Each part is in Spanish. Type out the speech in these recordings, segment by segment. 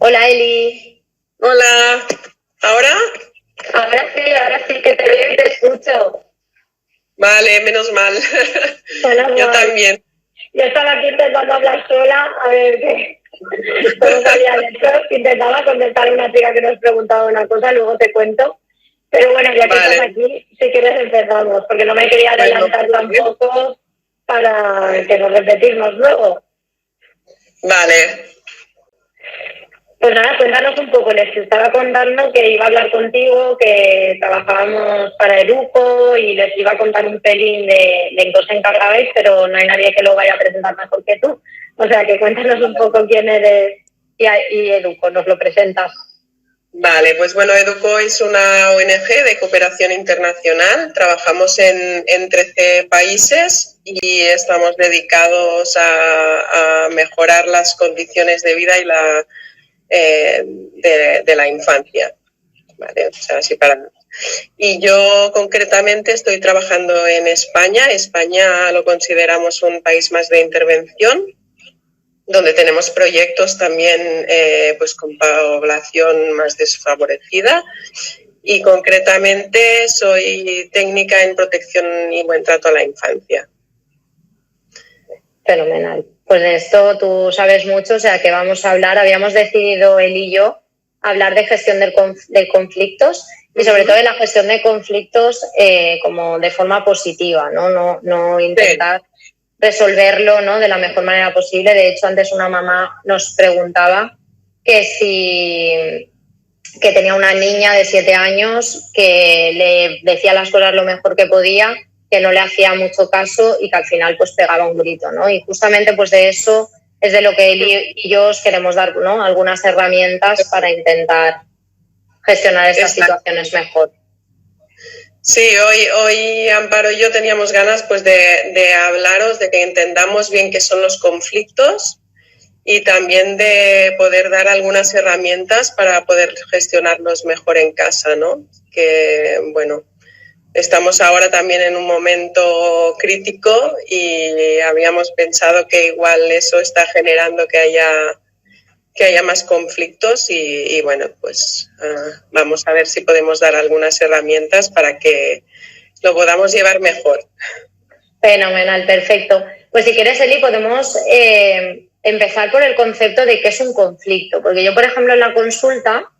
Hola Eli. Hola, ¿ahora? Ahora sí que te veo y te escucho. Vale, menos mal. Hola, Yo guay. también. Yo estaba aquí intentando hablar sola, a ver qué, cómo salía el esto. Intentaba contestar a una chica que nos preguntaba una cosa, luego te cuento. Pero bueno, ya que estás Vale, aquí, si quieres empezamos, porque no me quería bueno, adelantar tampoco para que nos repetirnos luego. vale. Pues nada, cuéntanos un poco. Les estaba contando que iba a hablar contigo, que trabajábamos para Educo y les iba a contar un pelín de en qué os encargabais, pero no hay nadie que lo vaya a presentar mejor que tú. O sea, que cuéntanos un poco quién eres y Educo, nos lo presentas. Vale, pues bueno, Educo es una ONG de cooperación internacional. Trabajamos en 13 países y estamos dedicados a mejorar las condiciones de vida y de la infancia. Vale, o sea, así para. Y yo concretamente estoy trabajando en España. España lo consideramos un país más de intervención, donde tenemos proyectos también pues con población más desfavorecida. Y concretamente soy técnica en protección y buen trato a la infancia. Fenomenal. Pues de esto tú sabes mucho, o sea que vamos a hablar, habíamos decidido él y yo hablar de gestión de conflictos y sobre todo de la gestión de conflictos como de forma positiva, no intentar resolverlo, ¿no?, de la mejor manera posible. De hecho, antes una mamá nos preguntaba que tenía una niña de 7 años que le decía las cosas lo mejor que podía, que no le hacía mucho caso y que al final pues pegaba un grito, ¿no? Y justamente pues de eso es de lo que él y yo os queremos dar, ¿no?, algunas herramientas para intentar gestionar estas situaciones mejor. Sí, hoy Amparo y yo teníamos ganas pues de hablaros, de que entendamos bien qué son los conflictos y también de poder dar algunas herramientas para poder gestionarlos mejor en casa, ¿no? Que, bueno, estamos ahora también en un momento crítico y habíamos pensado que igual eso está generando que haya más conflictos y bueno, pues vamos a ver si podemos dar algunas herramientas para que lo podamos llevar mejor. Fenomenal, perfecto. Pues si quieres, Eli, podemos empezar por el concepto de qué es un conflicto, porque yo, por ejemplo, en la consulta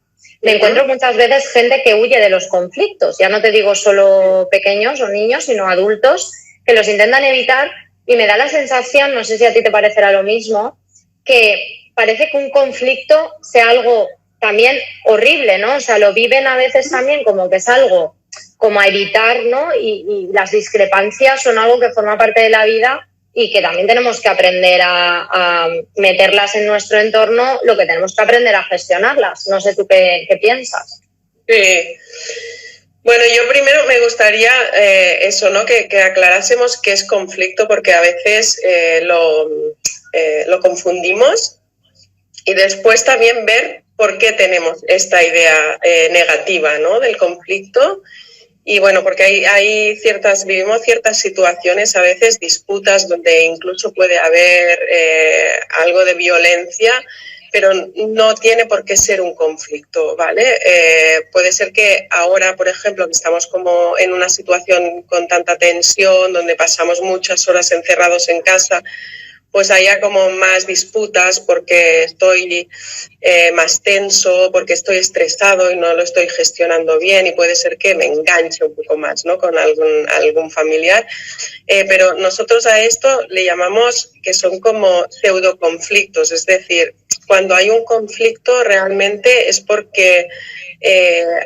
me encuentro muchas veces gente que huye de los conflictos, ya no te digo solo pequeños o niños, sino adultos que los intentan evitar y me da la sensación, no sé si a ti te parecerá lo mismo, que parece que un conflicto sea algo también horrible, ¿no? O sea, lo viven a veces también como que es algo como a evitar, ¿no? Y las discrepancias son algo que forma parte de la vida y que también tenemos que aprender a meterlas en nuestro entorno, lo que tenemos que aprender a gestionarlas. No sé tú qué piensas. Sí. Bueno, yo primero me gustaría eso, ¿no? Que aclarásemos qué es conflicto, porque a veces lo confundimos y después también ver por qué tenemos esta idea negativa, ¿no?, del conflicto. Y bueno, porque vivimos ciertas situaciones, a veces disputas donde incluso puede haber algo de violencia, pero no tiene por qué ser un conflicto, ¿vale? Puede ser que ahora, por ejemplo, que estamos como en una situación con tanta tensión, donde pasamos muchas horas encerrados en casa, pues haya como más disputas porque estoy más tenso, porque estoy estresado y no lo estoy gestionando bien y puede ser que me enganche un poco más, ¿no?, con algún familiar. Pero nosotros a esto le llamamos que son como pseudoconflictos, es decir, cuando hay un conflicto realmente es porque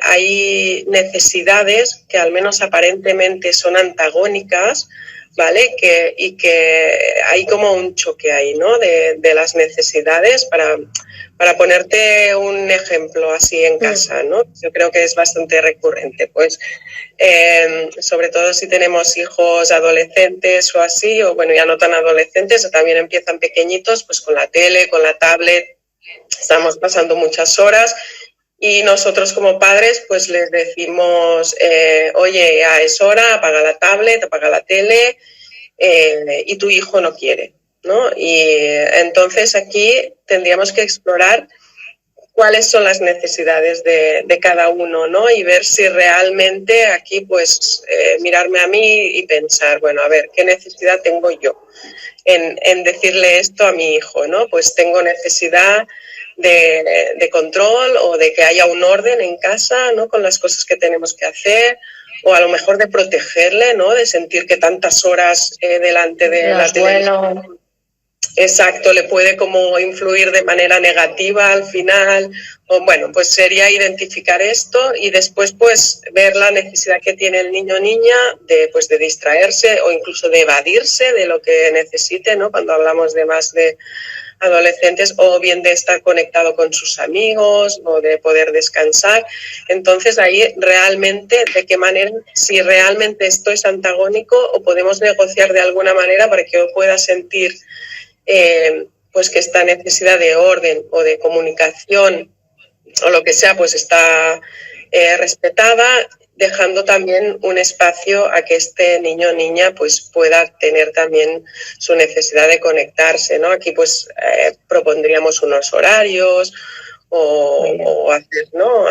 hay necesidades que al menos aparentemente son antagónicas, ¿vale? Y que hay como un choque ahí, ¿no?, de las necesidades. Para ponerte un ejemplo así en casa, ¿no? Yo creo que es bastante recurrente, pues sobre todo si tenemos hijos adolescentes o así, o bueno, ya no tan adolescentes, o también empiezan pequeñitos, pues con la tele, con la tablet, estamos pasando muchas horas. Y nosotros como padres pues les decimos, oye, ya es hora, apaga la tablet, apaga la tele, y tu hijo no quiere, ¿no? Y entonces aquí tendríamos que explorar cuáles son las necesidades de cada uno, ¿no? Y ver si realmente aquí, pues, mirarme a mí y pensar, bueno, a ver, ¿qué necesidad tengo yo en decirle esto a mi hijo, ¿no? Pues tengo necesidad de control o de que haya un orden en casa, ¿no? Con las cosas que tenemos que hacer, o a lo mejor de protegerle, ¿no? De sentir que tantas horas delante de la televisión, exacto, le puede como influir de manera negativa al final. O bueno, pues sería identificar esto y después pues ver la necesidad que tiene el niño o niña de, pues, de distraerse o incluso de evadirse de lo que necesite, ¿no? Cuando hablamos de más de adolescentes, o bien de estar conectado con sus amigos o de poder descansar. Entonces ahí realmente, de qué manera, si realmente esto es antagónico o podemos negociar de alguna manera para que yo pueda sentir pues que esta necesidad de orden o de comunicación o lo que sea pues está respetada, dejando también un espacio a que este niño o niña pues pueda tener también su necesidad de conectarse, ¿no? Aquí pues propondríamos unos horarios o hacer, ¿no?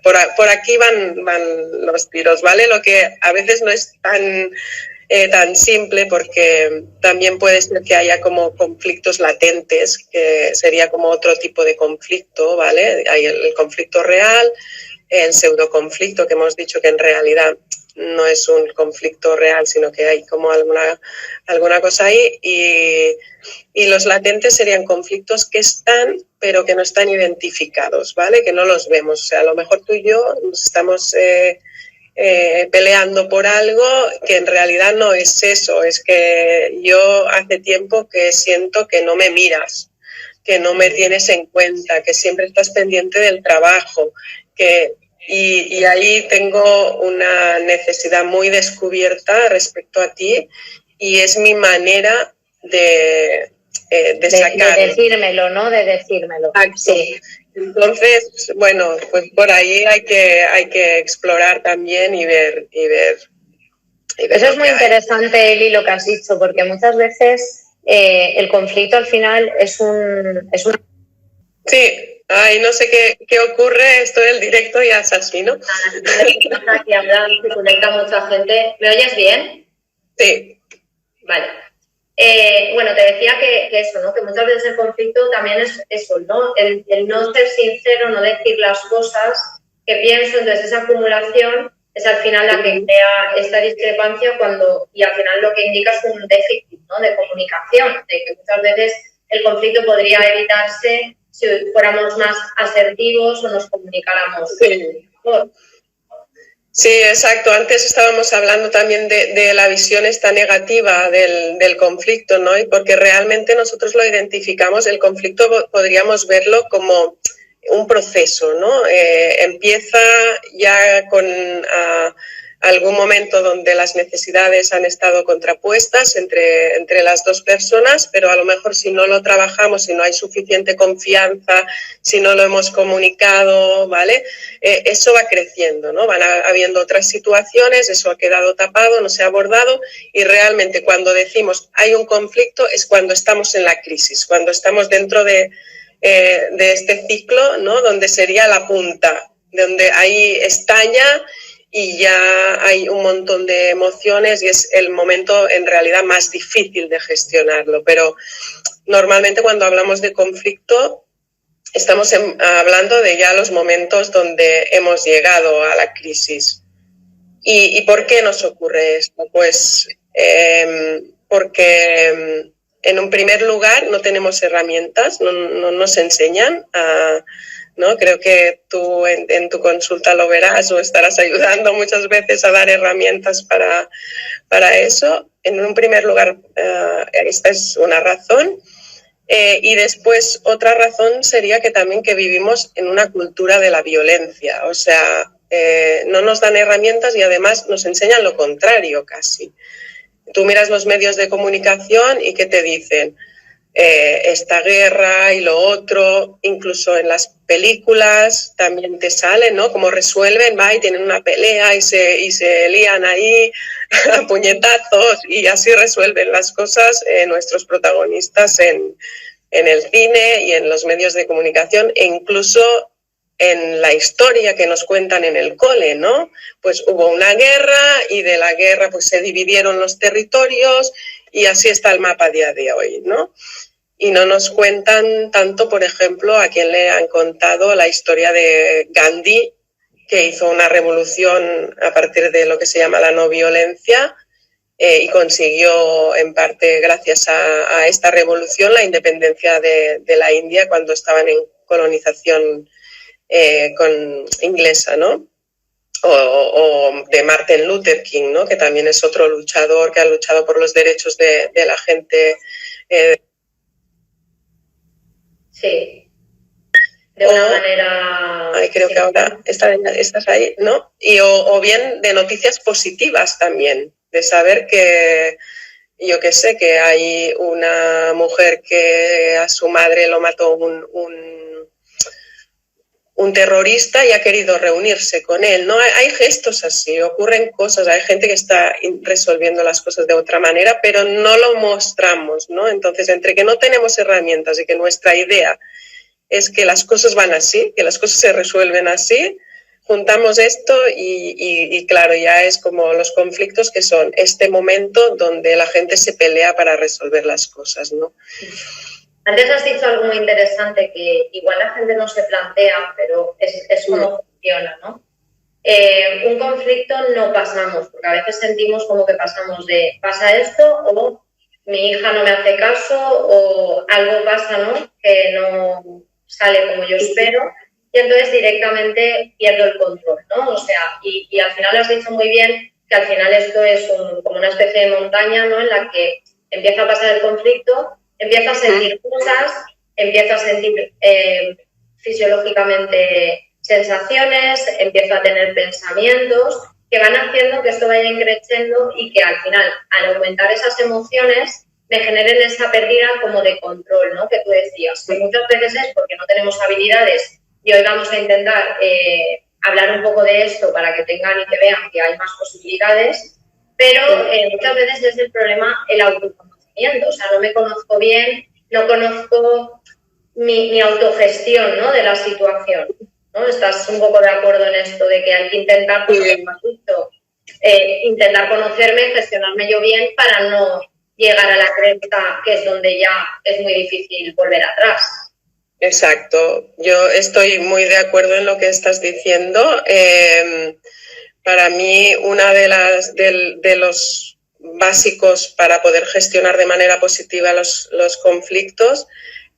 Por aquí van los tiros, ¿vale? Lo que a veces no es tan simple, porque también puede ser que haya como conflictos latentes, que sería como otro tipo de conflicto, ¿vale? Hay el conflicto real, el pseudoconflicto, que hemos dicho que en realidad no es un conflicto real, sino que hay como alguna cosa ahí, y los latentes serían conflictos que están, pero que no están identificados, ¿vale? Que no los vemos. O sea, a lo mejor tú y yo nos estamos peleando por algo que en realidad no es eso, es que yo hace tiempo que siento que no me miras, que no me tienes en cuenta, que siempre estás pendiente del trabajo, y ahí tengo una necesidad muy descubierta respecto a ti, y es mi manera de sacar. De decírmelo, ¿no? De decírmelo. Sí. Entonces, bueno, pues por ahí hay que explorar también y ver Eso es muy interesante, Eli, lo que has dicho, porque muchas veces el conflicto al final es un... Sí, ay, no sé qué ocurre, esto del directo y es así, ¿no? Aquí hablan, se conecta mucha gente. ¿Me oyes bien? Sí. Vale. Bueno, te decía que eso, ¿no? Que muchas veces el conflicto también es eso, ¿no? El no ser sincero, no decir las cosas que pienso, entonces esa acumulación es al final la que crea esta discrepancia y al final lo que indica es un déficit, ¿no? De comunicación, de que muchas veces el conflicto podría evitarse si fuéramos más asertivos o nos comunicáramos mejor. Sí, exacto. Antes estábamos hablando también de la visión esta negativa del conflicto, ¿no? Y porque realmente nosotros lo identificamos, el conflicto podríamos verlo como un proceso, ¿no? Empieza ya con algún momento donde las necesidades han estado contrapuestas entre las dos personas, pero a lo mejor si no lo trabajamos, si no hay suficiente confianza, si no lo hemos comunicado, ¿vale? Eso va creciendo, ¿no? Van habiendo otras situaciones, eso ha quedado tapado, no se ha abordado, y realmente cuando decimos hay un conflicto es cuando estamos en la crisis, cuando estamos dentro de este ciclo, ¿no? Donde sería la punta, donde ahí estalla y ya hay un montón de emociones y es el momento en realidad más difícil de gestionarlo. Pero normalmente cuando hablamos de conflicto estamos hablando de ya los momentos donde hemos llegado a la crisis. ¿Y por qué nos ocurre esto? Pues porque en un primer lugar no tenemos herramientas, no nos enseñan a... ¿no? Creo que tú en tu consulta lo verás o estarás ayudando muchas veces a dar herramientas para eso. En un primer lugar, esta es una razón. Y después otra razón sería que también que vivimos en una cultura de la violencia. O sea, no nos dan herramientas y además nos enseñan lo contrario casi. Tú miras los medios de comunicación y ¿qué te dicen? Esta guerra y lo otro, incluso en las películas también te salen, ¿no? Como resuelven, va y tienen una pelea y se lían ahí a puñetazos y así resuelven las cosas nuestros protagonistas en en el cine y en los medios de comunicación, e incluso en la historia que nos cuentan en el cole, ¿no? Pues hubo una guerra y de la guerra pues se dividieron los territorios y así está el mapa a día de hoy, ¿no? Y no nos cuentan tanto, por ejemplo, a quien le han contado la historia de Gandhi, que hizo una revolución a partir de lo que se llama la no violencia, y consiguió, en parte gracias a esta revolución, la independencia de la India cuando estaban en colonización inglesa, ¿no? O de Martin Luther King, ¿no? Que también es otro luchador que ha luchado por los derechos de la gente. Sí, de una manera... Ay, creo sí. que ahora estás ahí, ¿no? O bien de noticias positivas también, de saber que, yo qué sé, que hay una mujer que a su madre lo mató un terrorista y ha querido reunirse con él, ¿no? Hay gestos así, ocurren cosas, hay gente que está resolviendo las cosas de otra manera, pero no lo mostramos, ¿no? Entonces, entre que no tenemos herramientas y que nuestra idea es que las cosas van así, que las cosas se resuelven así, juntamos esto y claro, ya es como los conflictos que son este momento donde la gente se pelea para resolver las cosas, ¿no? Antes has dicho algo muy interesante que igual la gente no se plantea, pero es cómo funciona, ¿no? Un conflicto no pasamos, porque a veces sentimos como que pasamos de pasa esto o mi hija no me hace caso o algo pasa, ¿no? Que no sale como yo espero y entonces directamente pierdo el control, ¿no? O sea, y al final has dicho muy bien que al final esto es como una especie de montaña, ¿no? En la que empieza a pasar el conflicto, empieza a sentir cosas, empieza a sentir fisiológicamente sensaciones, empieza a tener pensamientos que van haciendo que esto vaya creciendo y que al final, al aumentar esas emociones, me generen esa pérdida como de control, ¿no? Que tú decías, que muchas veces es porque no tenemos habilidades y hoy vamos a intentar hablar un poco de esto para que tengan y que vean que hay más posibilidades, pero muchas veces es el problema el autoconocimiento, o sea, no me conozco bien, no conozco mi autogestión, ¿no? De la situación, ¿no? ¿Estás un poco de acuerdo en esto de que hay que intentar, intentar conocerme, gestionarme yo bien para no llegar a la cresta, que es donde ya es muy difícil volver atrás? Exacto, yo estoy muy de acuerdo en lo que estás diciendo. Para mí, una de los básicos para poder gestionar de manera positiva los conflictos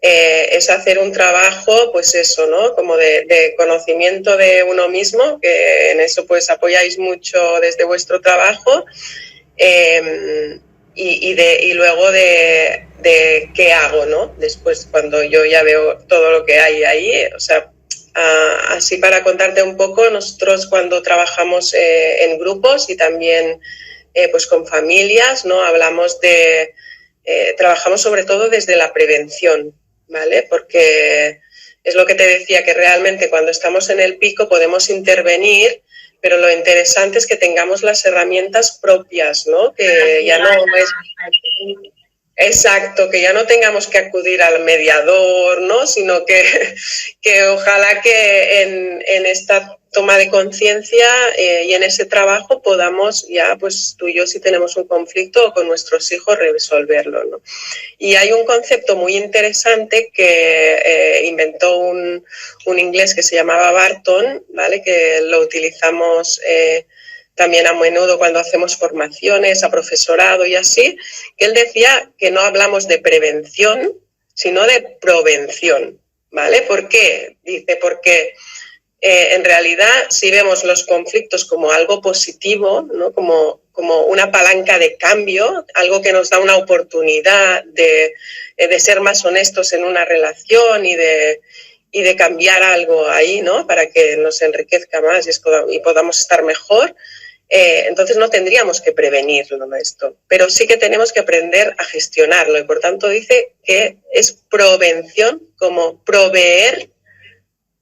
es hacer un trabajo, pues eso, ¿no? Como de conocimiento de uno mismo, que en eso pues apoyáis mucho desde vuestro trabajo, y luego de qué hago, ¿no? Después, cuando yo ya veo todo lo que hay ahí, o sea, así para contarte un poco, nosotros cuando trabajamos en grupos y también pues con familias, ¿no? Trabajamos sobre todo desde la prevención, ¿vale? Porque es lo que te decía, que realmente cuando estamos en el pico podemos intervenir, pero lo interesante es que tengamos las herramientas propias, ¿no? Que ya no es... Exacto, que ya no tengamos que acudir al mediador, ¿no? Sino que ojalá que en esta toma de conciencia y en ese trabajo podamos ya, pues tú y yo, si tenemos un conflicto o con nuestros hijos, resolverlo, ¿no? Y hay un concepto muy interesante que inventó un inglés que se llamaba Barton, ¿vale? Que lo utilizamos también a menudo cuando hacemos formaciones a profesorado y así, que él decía que no hablamos de prevención, sino de provención, ¿vale? ¿Por qué? Dice, porque en realidad si vemos los conflictos como algo positivo, ¿no? Como una palanca de cambio, algo que nos da una oportunidad de ser más honestos en una relación y de cambiar algo ahí, ¿no? Para que nos enriquezca más y podamos estar mejor. Entonces no tendríamos que prevenirlo, ¿no? Esto, pero sí que tenemos que aprender a gestionarlo y por tanto dice que es provención, como proveer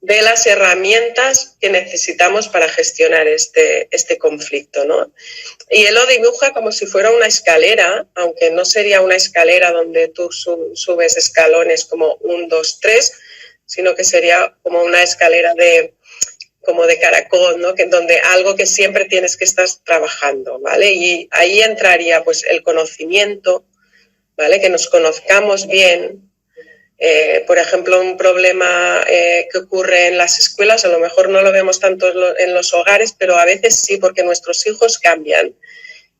de las herramientas que necesitamos para gestionar este conflicto, ¿no? Y él lo dibuja como si fuera una escalera, aunque no sería una escalera donde tú subes escalones como 1, 2, 3, sino que sería como una escalera como de caracol, ¿no? Donde algo que siempre tienes que estar trabajando, ¿vale? Y ahí entraría pues el conocimiento, ¿vale? Que nos conozcamos bien. Por ejemplo, un problema que ocurre en las escuelas, a lo mejor no lo vemos tanto en los hogares, pero a veces sí, porque nuestros hijos cambian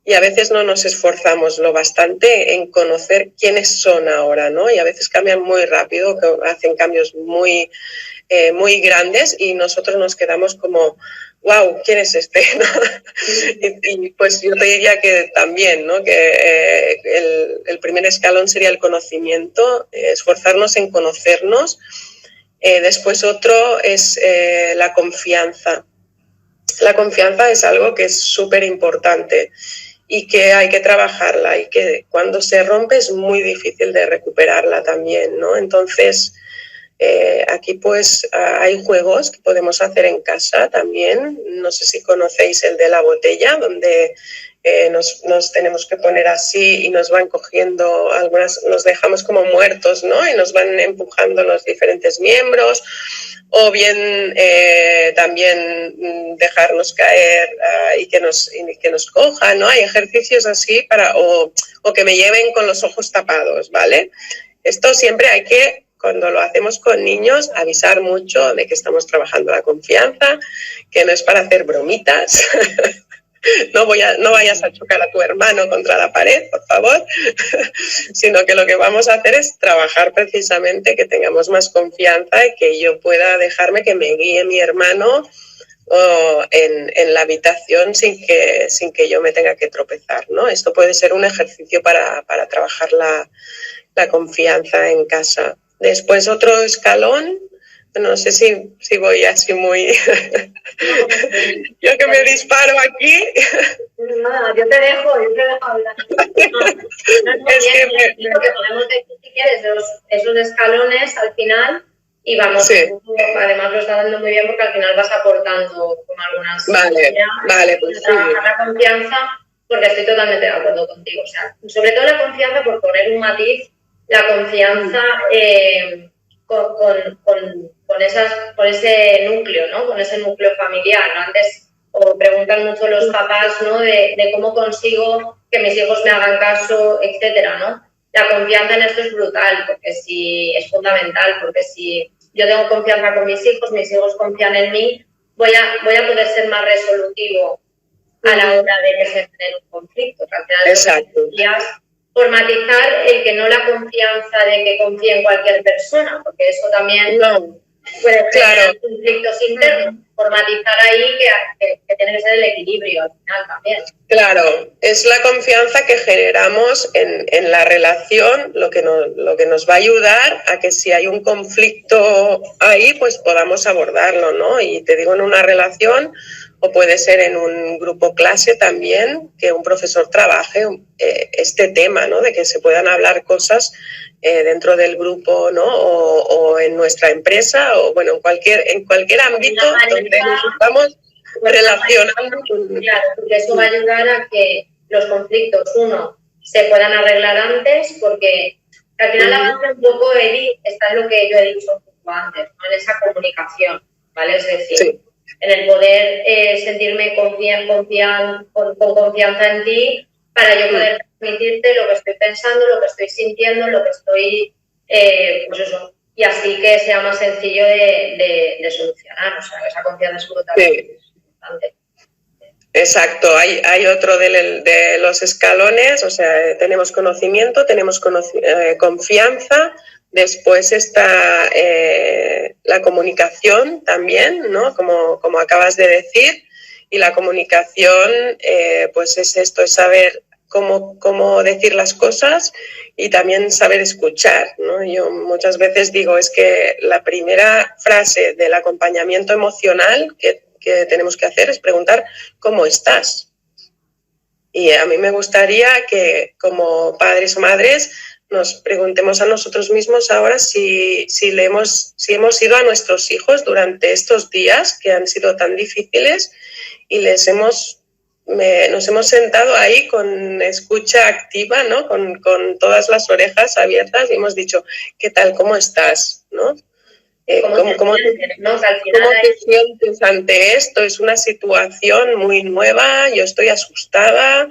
y a veces no nos esforzamos lo bastante en conocer quiénes son ahora, ¿no? Y a veces cambian muy rápido, hacen cambios muy grandes y nosotros nos quedamos como, wow, ¿quién es este? ¿No? Y pues yo te diría que también, ¿no? Que el primer escalón sería el conocimiento, esforzarnos en conocernos. Después otro es la confianza. La confianza es algo que es súper importante y que hay que trabajarla y que cuando se rompe es muy difícil de recuperarla también, ¿no? Entonces, aquí pues hay juegos que podemos hacer en casa también. No sé si conocéis el de la botella, donde nos tenemos que poner así y nos van cogiendo algunas, nos dejamos como muertos, ¿no? Y nos van empujando los diferentes miembros. O bien también dejarnos caer y que nos cojan, ¿no? Hay ejercicios así o que me lleven con los ojos tapados, ¿vale? Esto siempre hay que, cuando lo hacemos con niños, avisar mucho de que estamos trabajando la confianza, que no es para hacer bromitas. No vayas a chocar a tu hermano contra la pared, por favor, sino que lo que vamos a hacer es trabajar precisamente que tengamos más confianza y que yo pueda dejarme que me guíe mi hermano en la habitación sin que yo me tenga que tropezar, ¿no? Esto puede ser un ejercicio para trabajar la confianza en casa. Después otro escalón. No sé si voy así muy... Yo que me disparo aquí. No, yo te dejo hablar. Lo que podemos decir, si quieres, esos escalones al final y vamos, sí. Además lo está dando muy bien porque al final vas aportando con algunas... Vale, pues sí. La confianza, porque estoy totalmente de acuerdo contigo. O sea, sobre todo la confianza, por poner un matiz, la confianza... con ese núcleo, ¿no? Con ese núcleo familiar, ¿no? Antes preguntan mucho los papás, ¿no? De cómo consigo que mis hijos me hagan caso, etcétera, ¿no? La confianza en esto es brutal, porque es fundamental, porque si yo tengo confianza con mis hijos confían en mí, voy a poder ser más resolutivo a la hora de que se genere un conflicto. Que al final, exacto. Por matizar el que no la confianza de que confíe en cualquier persona, porque eso también puede generar conflictos internos. Por matizar ahí que tiene que ser el equilibrio al final también. Claro, es la confianza que generamos en la relación lo que nos va a ayudar a que si hay un conflicto ahí, pues podamos abordarlo, ¿no? Y te digo, en una relación... O puede ser en un grupo clase también, que un profesor trabaje este tema, ¿no? De que se puedan hablar cosas dentro del grupo, ¿no? O en nuestra empresa, o bueno, en cualquier ámbito donde nos estamos relacionando. Claro, porque eso va a ayudar a que los conflictos, uno, se puedan arreglar antes, porque al final la base un poco, Eli, está en lo que yo he dicho un poco antes, ¿no? En esa comunicación, ¿vale? Es decir... Sí. En el poder sentirme con confianza en ti para yo poder transmitirte lo que estoy pensando, lo que estoy sintiendo, lo que estoy, pues eso, y así que sea más sencillo de solucionar. O sea, esa confianza es brutalmente importante. Exacto, hay otro de los escalones, o sea, tenemos conocimiento, tenemos confianza. Después está la comunicación también, ¿no? Como acabas de decir. Y la comunicación, pues es esto, es saber cómo decir las cosas y también saber escuchar, ¿no? Yo muchas veces digo, es que la primera frase del acompañamiento emocional que tenemos que hacer es preguntar ¿cómo estás? Y a mí me gustaría que como padres o madres nos preguntemos a nosotros mismos ahora si hemos ido a nuestros hijos durante estos días que han sido tan difíciles y nos hemos sentado ahí con escucha activa, ¿no? Con todas las orejas abiertas y hemos dicho, ¿qué tal? ¿Cómo estás? ¿No? ¿Cómo te sientes ante esto? Es una situación muy nueva, yo estoy asustada,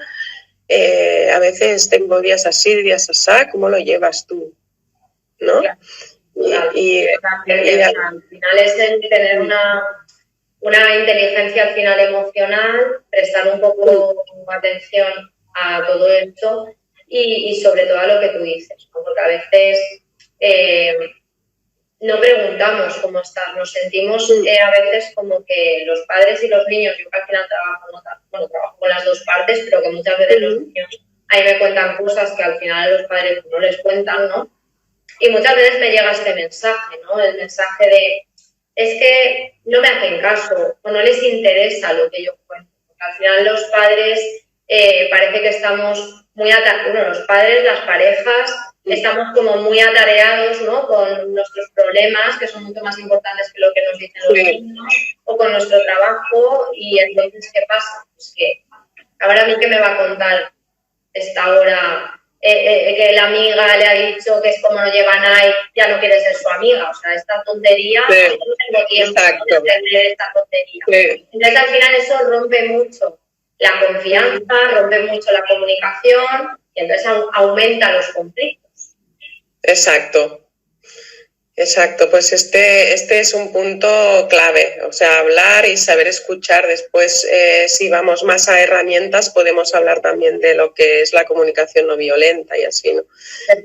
a veces tengo días así, días así, ¿cómo lo llevas tú? ¿No? Claro. Al final es el tener una inteligencia al final emocional, prestar un poco atención a todo esto y sobre todo a lo que tú dices, ¿no? Porque a veces no preguntamos cómo estás, nos sentimos a veces como que los padres y los niños, yo que al final trabajo con las dos partes, pero que muchas veces los niños ahí me cuentan cosas que al final a los padres no les cuentan, ¿no? Y muchas veces me llega este mensaje, ¿no? El mensaje de, es que no me hacen caso o no les interesa lo que yo cuento. Porque al final los padres parece que estamos muy los padres, las parejas, estamos como muy atareados, ¿no? Con nuestros problemas, que son mucho más importantes que lo que nos dicen los niños, o con nuestro trabajo, y entonces, ¿qué pasa? Pues que ahora a mí, ¿qué me va a contar esta hora? Que la amiga le ha dicho que es como no lleva Nike, ya no quiere ser su amiga. O sea, esta tontería, no tengo tiempo de entender esta tontería. Entonces, al final eso rompe mucho la confianza, rompe mucho la comunicación y entonces aumenta los conflictos. Exacto, pues este es un punto clave, o sea, hablar y saber escuchar. Después, si vamos más a herramientas, podemos hablar también de lo que es la comunicación no violenta y así, ¿no?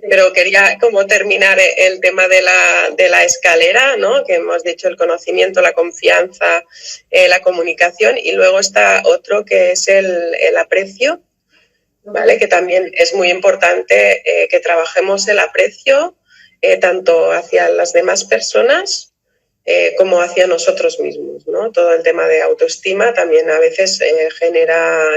Pero quería como terminar el tema de la escalera, ¿no? Que hemos dicho el conocimiento, la confianza, la comunicación, y luego está otro que es el aprecio, ¿vale? Que también es muy importante que trabajemos el aprecio, tanto hacia las demás personas como hacia nosotros mismos, ¿no? Todo el tema de autoestima también a veces genera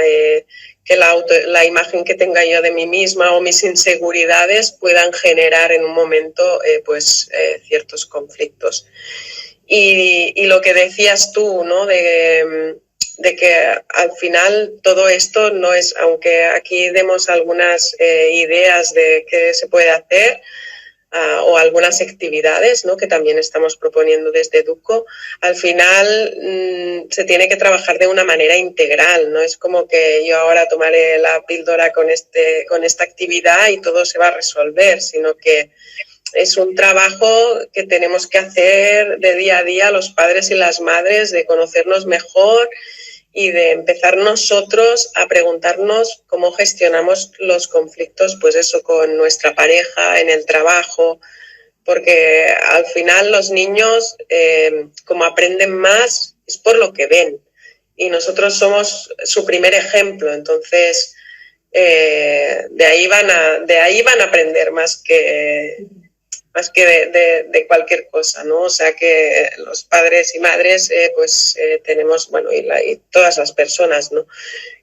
que la imagen que tenga yo de mí misma o mis inseguridades puedan generar en un momento ciertos conflictos. Y lo que decías tú, ¿no? De que al final todo esto no es, aunque aquí demos algunas ideas de qué se puede hacer, o algunas actividades, ¿no? Que también estamos proponiendo desde Educo, al final se tiene que trabajar de una manera integral, no es como que yo ahora tomaré la píldora con esta actividad y todo se va a resolver, sino que es un trabajo que tenemos que hacer de día a día los padres y las madres, de conocernos mejor y de empezar nosotros a preguntarnos cómo gestionamos los conflictos, pues eso, con nuestra pareja, en el trabajo, porque al final los niños, como aprenden más, es por lo que ven y nosotros somos su primer ejemplo, entonces de ahí van a aprender más que de cualquier cosa, ¿no? O sea que los padres y madres tenemos, bueno, y todas las personas, ¿no?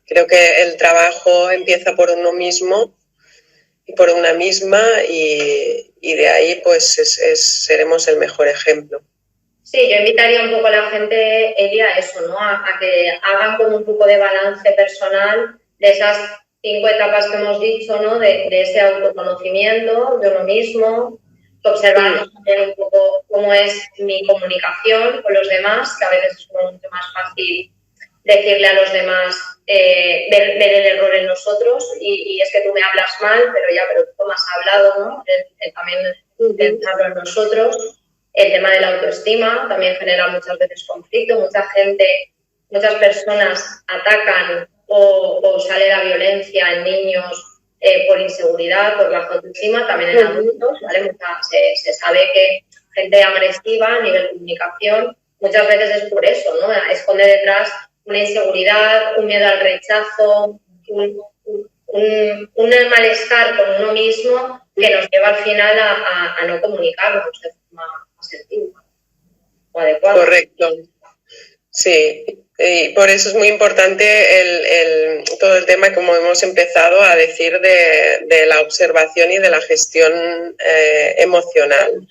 Creo que el trabajo empieza por uno mismo y por una misma y de ahí pues seremos el mejor ejemplo. Sí, yo invitaría un poco a la gente, Elia, a eso, ¿no? A que hagan como un poco de balance personal de esas 5 etapas que hemos dicho, ¿no? De ese autoconocimiento de uno mismo, observarnos también un poco cómo es mi comunicación con los demás, que a veces es mucho más fácil decirle a los demás, ver el error en nosotros y es que tú me hablas mal, pero tú me has hablado, ¿no? También pensarlo en nosotros. El tema de la autoestima también genera muchas veces conflicto. Muchas personas atacan o sale la violencia en niños por inseguridad, por baja autoestima, también en adultos, ¿vale? Se sabe que gente agresiva a nivel de comunicación muchas veces es por eso, ¿no? Esconde detrás una inseguridad, un miedo al rechazo, un malestar con uno mismo que nos lleva al final a no comunicarnos de forma asertiva o adecuada. Correcto. Sí, y por eso es muy importante todo el tema, como hemos empezado a decir, de la observación y de la gestión emocional.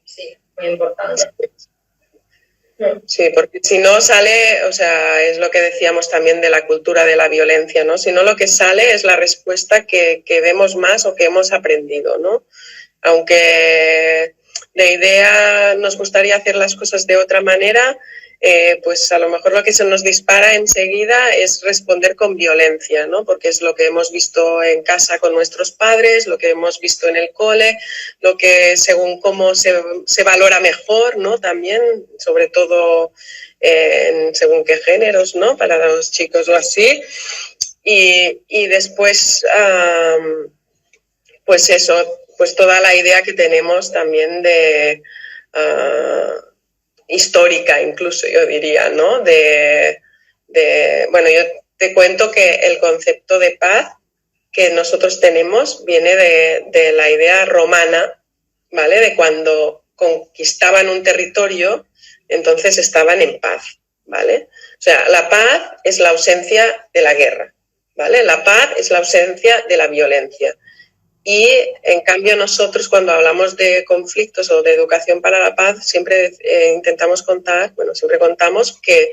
Sí, muy importante. Sí, porque si no sale, o sea, es lo que decíamos también de la cultura de la violencia, ¿no? Si no, lo que sale es la respuesta que vemos más o que hemos aprendido, ¿no? Aunque de idea nos gustaría hacer las cosas de otra manera, pues a lo mejor lo que se nos dispara enseguida es responder con violencia, ¿no? Porque es lo que hemos visto en casa con nuestros padres, lo que hemos visto en el cole, lo que según cómo se valora mejor, ¿no? También, sobre todo según qué géneros, ¿no? Para los chicos o así. Y después, pues eso, pues toda la idea que tenemos también de histórica, incluso yo diría, ¿no? Bueno, yo te cuento que el concepto de paz que nosotros tenemos viene de la idea romana, ¿vale? De cuando conquistaban un territorio, entonces estaban en paz, ¿vale? O sea, la paz es la ausencia de la guerra, ¿vale? La paz es la ausencia de la violencia. Y en cambio nosotros cuando hablamos de conflictos o de educación para la paz siempre intentamos contar, bueno, siempre contamos que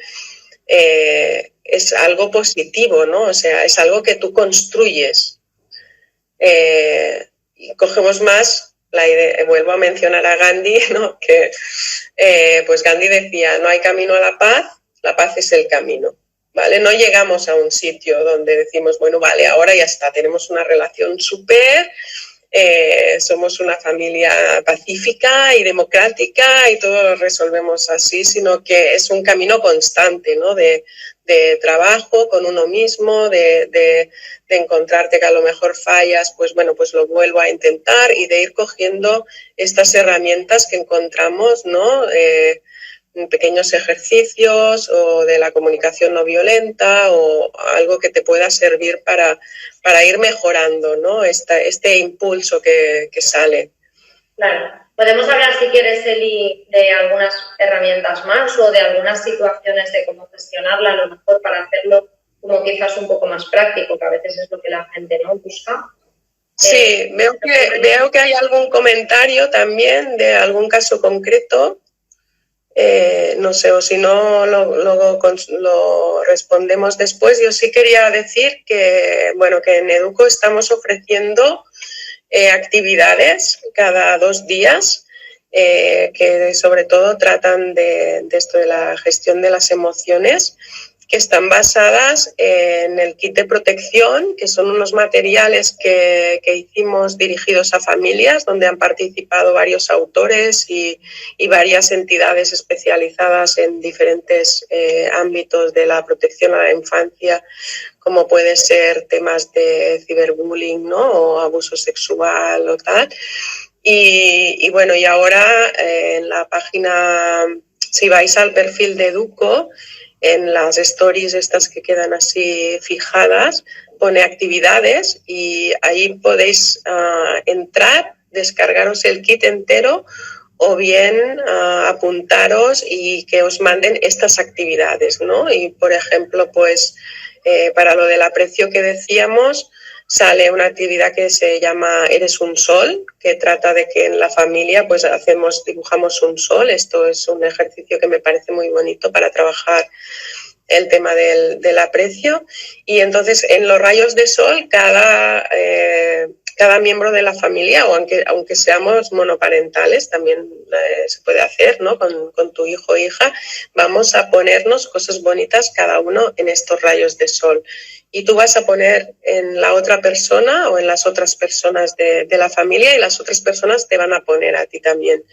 es algo positivo, ¿no? O sea, es algo que tú construyes. Y cogemos más la idea, vuelvo a mencionar a Gandhi, ¿no? Que pues Gandhi decía, no hay camino a la paz es el camino. ¿Vale? No llegamos a un sitio donde decimos, bueno, vale, ahora ya está, tenemos una relación súper, somos una familia pacífica y democrática y todo lo resolvemos así, sino que es un camino constante, ¿no? De trabajo con uno mismo, de encontrarte que a lo mejor fallas, pues bueno, pues lo vuelvo a intentar y de ir cogiendo estas herramientas que encontramos, ¿no? Pequeños ejercicios o de la comunicación no violenta o algo que te pueda servir para ir mejorando, ¿no? Este impulso que sale. Claro. Podemos hablar, si quieres, Eli, de algunas herramientas más o de algunas situaciones de cómo gestionarla, a lo mejor para hacerlo como quizás un poco más práctico, que a veces es lo que la gente no busca. Sí, veo que hay algún comentario también de algún caso concreto. No sé, o si no lo respondemos después. Yo sí quería decir que, bueno, que en Educo estamos ofreciendo actividades cada 2 días que sobre todo tratan de esto de la gestión de las emociones, que están basadas en el kit de protección, que son unos materiales que hicimos dirigidos a familias, donde han participado varios autores y varias entidades especializadas en diferentes ámbitos de la protección a la infancia, como puede ser temas de ciberbullying, ¿no? O abuso sexual o tal. Y bueno, y ahora en la página, si vais al perfil de Educo, en las stories estas que quedan así fijadas, pone actividades y ahí podéis entrar, descargaros el kit entero o bien apuntaros y que os manden estas actividades, ¿no? Y, por ejemplo, pues para lo del aprecio que decíamos, sale una actividad que se llama Eres un sol, que trata de que en la familia pues dibujamos un sol. Esto es un ejercicio que me parece muy bonito para trabajar el tema del aprecio. Y entonces en los rayos de sol cada miembro de la familia, o aunque seamos monoparentales, también se puede hacer, ¿no? Con tu hijo o hija, vamos a ponernos cosas bonitas cada uno en estos rayos de sol. Y tú vas a poner en la otra persona o en las otras personas de la familia y las otras personas te van a poner a ti también.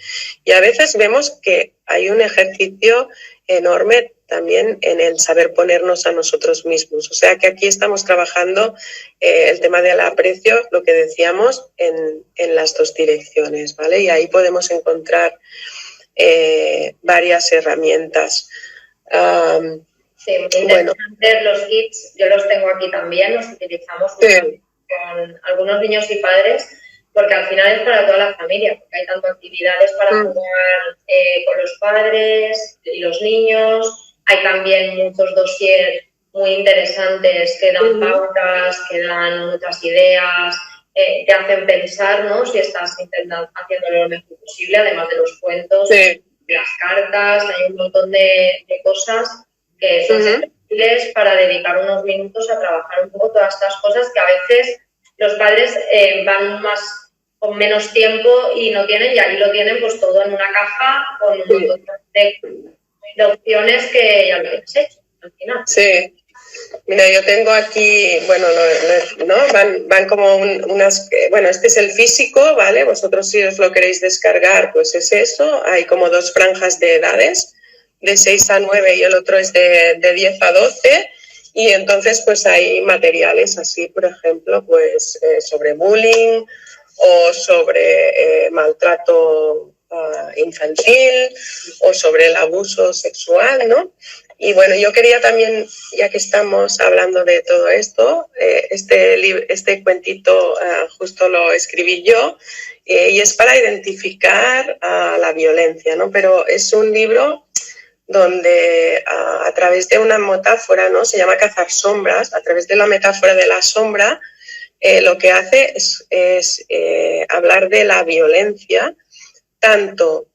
Y a veces vemos que hay un ejercicio enorme también en el saber ponernos a nosotros mismos. O sea que aquí estamos trabajando el tema del aprecio, lo que decíamos, en las 2 direcciones, ¿vale? Y ahí podemos encontrar varias herramientas. Sí, muy interesante. Bueno. Los kits, yo los tengo aquí también, los utilizamos con algunos niños y padres, porque al final es para toda la familia, porque hay tanto actividades para jugar con los padres y los niños, Hay también muchos dossiers muy interesantes que dan pautas, que dan muchas ideas, te hacen pensar, ¿no? Si estás intentando haciéndolo lo mejor posible, además de los cuentos, las cartas, hay un montón de cosas que son útiles para dedicar unos minutos a trabajar un poco todas estas cosas que a veces los padres van con menos tiempo y no tienen, y ahí lo tienen pues todo en una caja con un montón de opciones que ya lo tienes hecho al final. Sí. Mira, yo tengo aquí, bueno, ¿no? Van como unas, bueno, este es el físico, ¿vale? Vosotros si os lo queréis descargar, pues es eso. Hay como 2 franjas de edades, de 6 a 9 y el otro es de 10 a 12. Y entonces pues hay materiales así, por ejemplo, pues sobre bullying o sobre maltrato infantil o sobre el abuso sexual, ¿no? Y bueno, yo quería también, ya que estamos hablando de todo esto, este cuentito justo lo escribí yo y es para identificar la violencia, ¿no? Pero es un libro donde a través de una metáfora, ¿no? Se llama Cazar sombras, a través de la metáfora de la sombra, lo que hace es hablar de la violencia, tanto,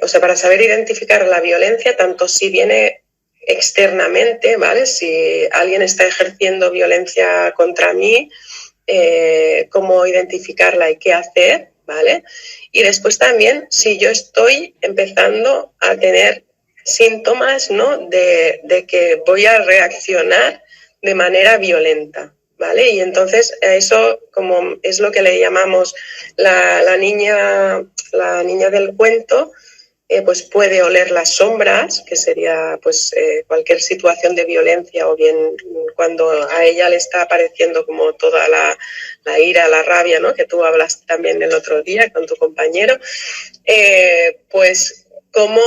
o sea, para saber identificar la violencia, tanto si viene externamente, ¿vale? Si alguien está ejerciendo violencia contra mí, cómo identificarla y qué hacer, ¿vale? Y después también si yo estoy empezando a tener síntomas, ¿no? de que voy a reaccionar de manera violenta, ¿vale? Y entonces eso como es lo que le llamamos la niña del cuento, pues puede oler las sombras, que sería pues cualquier situación de violencia o bien cuando a ella le está apareciendo como toda la ira, la rabia, ¿no? Que tú hablaste también el otro día con tu compañero, pues cómo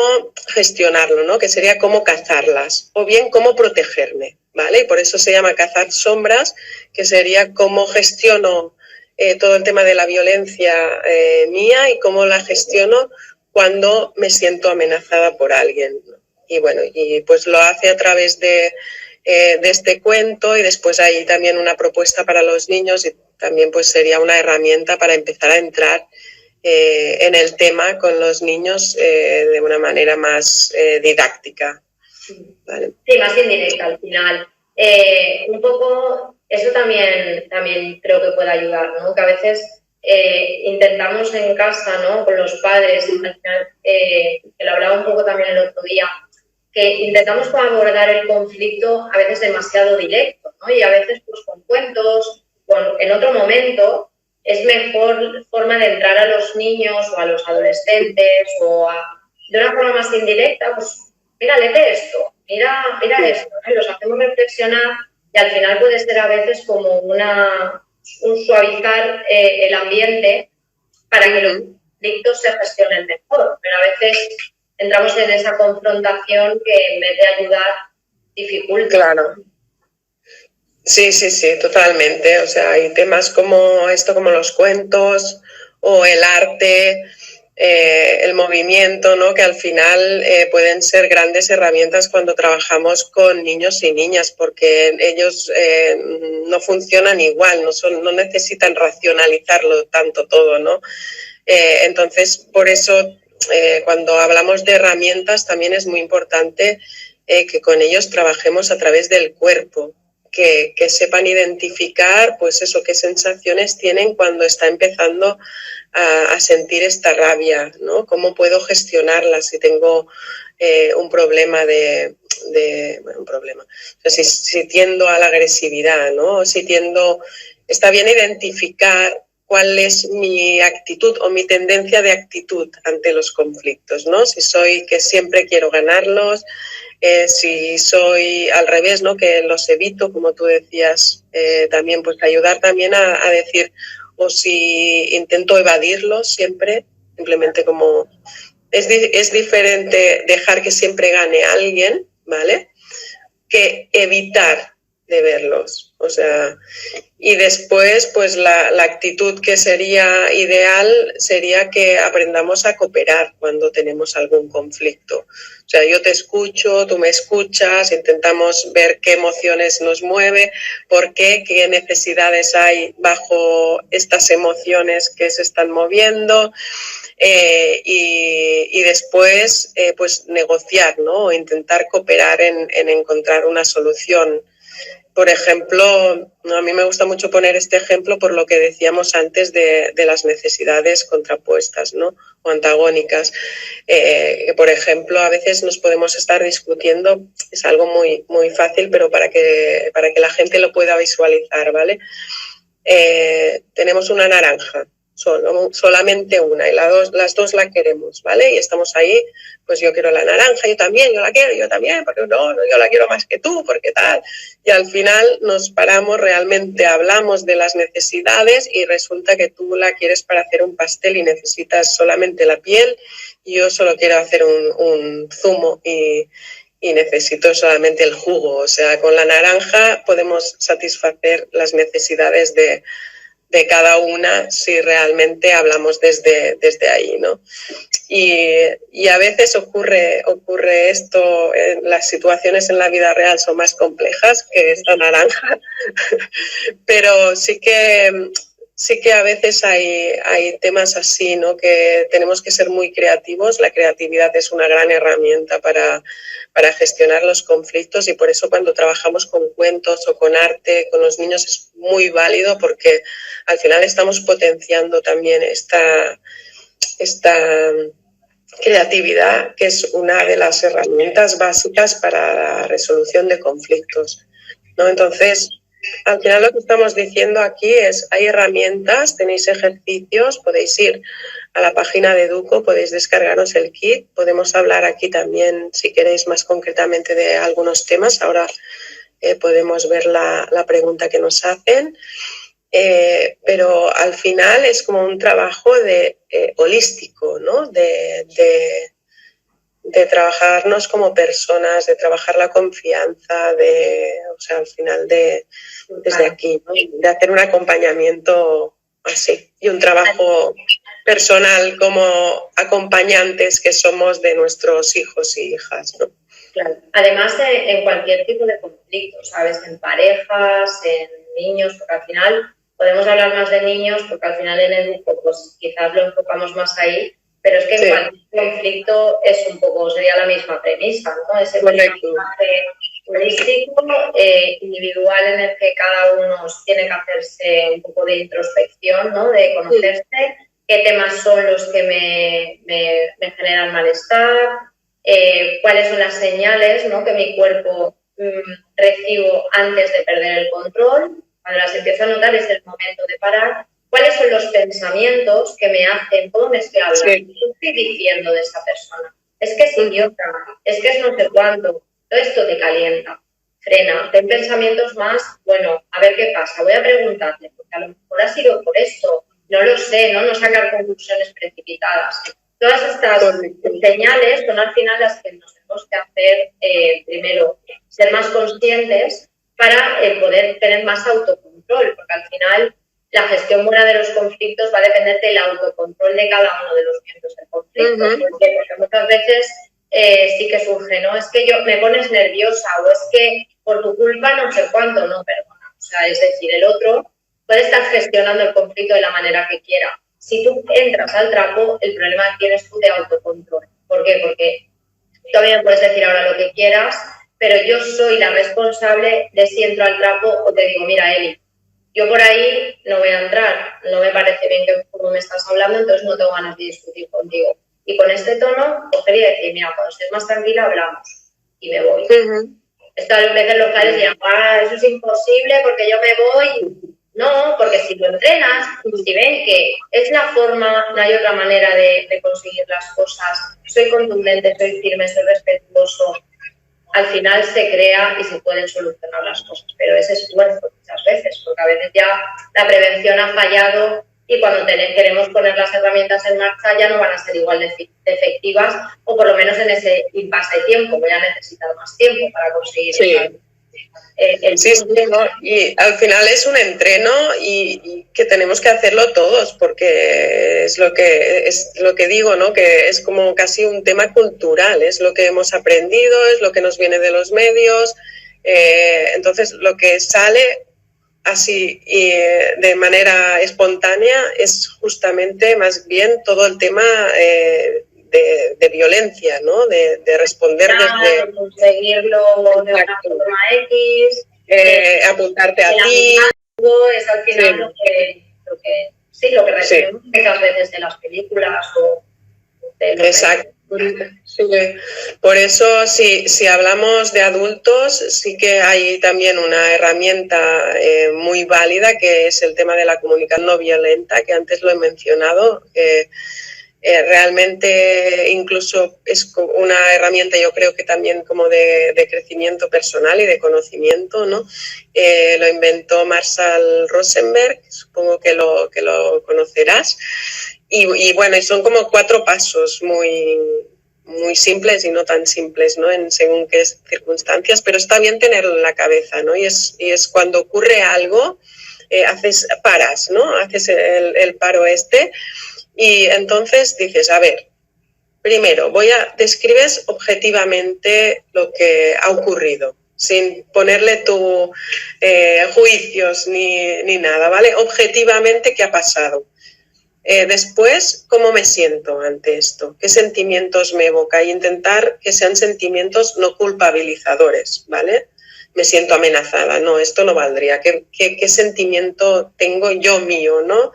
gestionarlo, ¿no? Que sería cómo cazarlas o bien cómo protegerme, ¿vale? Y por eso se llama cazar sombras, que sería cómo gestiono todo el tema de la violencia mía y cómo la gestiono cuando me siento amenazada por alguien. Y bueno, y pues lo hace a través de este cuento y después hay también una propuesta para los niños y también pues sería una herramienta para empezar a entrar en el tema con los niños de una manera más didáctica. ¿Vale? Sí, más indirecta al final. Un poco, eso también creo que puede ayudar, ¿no? Que a veces intentamos en casa, ¿no? Con los padres, al final, que lo hablaba un poco también el otro día, que intentamos abordar el conflicto a veces demasiado directo, ¿no? Y a veces pues con cuentos, en otro momento, es mejor forma de entrar a los niños o a los adolescentes de una forma más indirecta, pues mira, léete esto, mira esto, ¿no? Los hacemos reflexionar y al final puede ser a veces como un suavizar el ambiente para que los conflictos se gestionen mejor, pero a veces entramos en esa confrontación que en vez de ayudar dificulta. Claro. Sí, totalmente. O sea, hay temas como esto, como los cuentos o el arte, el movimiento, ¿no? Que al final pueden ser grandes herramientas cuando trabajamos con niños y niñas, porque ellos no funcionan igual, no necesitan racionalizarlo tanto todo, ¿no? Entonces, por eso, cuando hablamos de herramientas, también es muy importante que con ellos trabajemos a través del cuerpo. Que sepan identificar, pues eso, qué sensaciones tienen cuando está empezando a sentir esta rabia, ¿no? Cómo puedo gestionarla si tengo un problema un problema. O sea, si tiendo a la agresividad, ¿no? O si está bien identificar cuál es mi actitud o mi tendencia de actitud ante los conflictos, ¿no? Si soy que siempre quiero ganarlos, si soy al revés, ¿no? Que los evito, como tú decías, también pues ayudar también a decir, o si intento evadirlos siempre, simplemente como es diferente dejar que siempre gane alguien, ¿vale? Que evitar de verlos. O sea, y después, pues la actitud que sería ideal sería que aprendamos a cooperar cuando tenemos algún conflicto. O sea, yo te escucho, tú me escuchas, intentamos ver qué emociones nos mueve, por qué necesidades hay bajo estas emociones que se están moviendo. Y después pues negociar, ¿no? O intentar cooperar en encontrar una solución. Por ejemplo, a mí me gusta mucho poner este ejemplo por lo que decíamos antes de las necesidades contrapuestas, ¿no? O antagónicas. Por ejemplo, a veces nos podemos estar discutiendo, es algo muy, muy fácil, pero para que la gente lo pueda visualizar, ¿vale? Tenemos una naranja. Solamente una, y las dos la queremos, ¿vale? Y estamos ahí, pues yo quiero la naranja, yo también, yo la quiero, yo también, porque no, yo la quiero más que tú, porque tal. Y al final nos paramos, realmente hablamos de las necesidades y resulta que tú la quieres para hacer un pastel y necesitas solamente la piel y yo solo quiero hacer un zumo y necesito solamente el jugo. O sea, con la naranja podemos satisfacer las necesidades de cada una si realmente hablamos desde ahí, ¿no? Y a veces ocurre esto, las situaciones en la vida real son más complejas que esta naranja, pero sí que a veces hay temas así, ¿no? Que tenemos que ser muy creativos. La creatividad es una gran herramienta para gestionar los conflictos y por eso cuando trabajamos con cuentos o con arte, con los niños es muy válido porque al final estamos potenciando también esta creatividad, que es una de las herramientas básicas para la resolución de conflictos, ¿no? Entonces, al final lo que estamos diciendo aquí es, hay herramientas, tenéis ejercicios, podéis ir a la página de Educo, podéis descargaros el kit, podemos hablar aquí también, si queréis, más concretamente de algunos temas. Ahora podemos ver la pregunta que nos hacen, pero al final es como un trabajo holístico, ¿no? De trabajarnos como personas, de trabajar la confianza, o sea, al final desde aquí, ¿no? De hacer un acompañamiento así y un trabajo personal como acompañantes que somos de nuestros hijos y hijas, ¿no? Claro. Además, en cualquier tipo de conflicto, ¿sabes? En parejas, en niños, porque al final podemos hablar más de niños, porque al final en Educo pues quizás lo enfocamos más ahí, pero es que en cualquier conflicto es un poco, sería la misma premisa, ¿no? Ese mensaje holístico, individual, en el que cada uno tiene que hacerse un poco de introspección, ¿no? De conocerse, qué temas son los que me generan malestar, cuáles son las señales, ¿no? Que mi cuerpo recibo antes de perder el control. Cuando las empiezo a notar es el momento de parar. ¿Cuáles son los pensamientos que me hacen? ¿Cómo me estoy hablando? Sí. ¿Qué estoy diciendo de esa persona? Es que es idiota, es que es no sé cuánto. Todo esto te calienta. Frena, ten pensamientos más, bueno, a ver qué pasa. Voy a preguntarle, porque a lo mejor ha sido por esto. No lo sé, no sacar conclusiones precipitadas. Todas estas señales son al final las que nos tenemos que hacer, primero, ser más conscientes para poder tener más autocontrol, porque al final la gestión buena de los conflictos va a depender del autocontrol de cada uno de los miembros del conflicto. Porque muchas veces sí que surge, ¿no? Es que me pones nerviosa o es que por tu culpa no sé cuánto, no, perdona. O sea, es decir, el otro puede estar gestionando el conflicto de la manera que quiera. Si tú entras al trapo, el problema que tienes tú de autocontrol. ¿Por qué? Porque tú también puedes decir ahora lo que quieras, pero yo soy la responsable de si entro al trapo o te digo, mira, Eli, yo por ahí no voy a entrar, no me parece bien que como me estás hablando, entonces no tengo ganas de discutir contigo. Y con este tono, coger y decir, mira, cuando estés más tranquila hablamos y me voy. Esto a veces los padres dirán, eso es imposible porque yo me voy. No, porque si lo entrenas, si ven que es la forma, no hay otra manera de conseguir las cosas, soy contundente, soy firme, soy respetuoso, al final se crea y se pueden solucionar las cosas, pero es esfuerzo muchas veces, porque a veces ya la prevención ha fallado y cuando queremos poner las herramientas en marcha ya no van a ser igual de efectivas, o por lo menos en ese impasse de tiempo voy a necesitar más tiempo para conseguir eso. Sí, sí, ¿no? Y al final es un entreno y que tenemos que hacerlo todos, porque es lo que digo, ¿no? Que es como casi un tema cultural, es lo que hemos aprendido, es lo que nos viene de los medios. Entonces, lo que sale así y de manera espontánea es justamente más bien todo el tema de violencia, ¿no? De responder desde... De conseguirlo de una forma X, apuntarte a ti. Es al final lo que recibimos muchas veces de las películas o de los... Exacto. Sí. Por eso, si hablamos de adultos, sí que hay también una herramienta muy válida, que es el tema de la comunicación no violenta, que antes lo he mencionado. Realmente incluso es una herramienta, yo creo que también como de crecimiento personal y de conocimiento, ¿no? Lo inventó Marshall Rosenberg, supongo que lo conocerás. Y bueno, y son como 4 pasos muy simples y no tan simples, ¿no? En según qué circunstancias, pero está bien tenerlo en la cabeza, ¿no? Y es cuando ocurre algo, paras, ¿no? Haces el paro y entonces dices, a ver, primero describes objetivamente lo que ha ocurrido, sin ponerle juicios ni nada, ¿vale? Objetivamente, ¿qué ha pasado? Después, ¿cómo me siento ante esto? ¿Qué sentimientos me evoca? Y intentar que sean sentimientos no culpabilizadores, ¿vale? Me siento amenazada, no, esto no valdría. ¿Qué sentimiento tengo yo mío, no?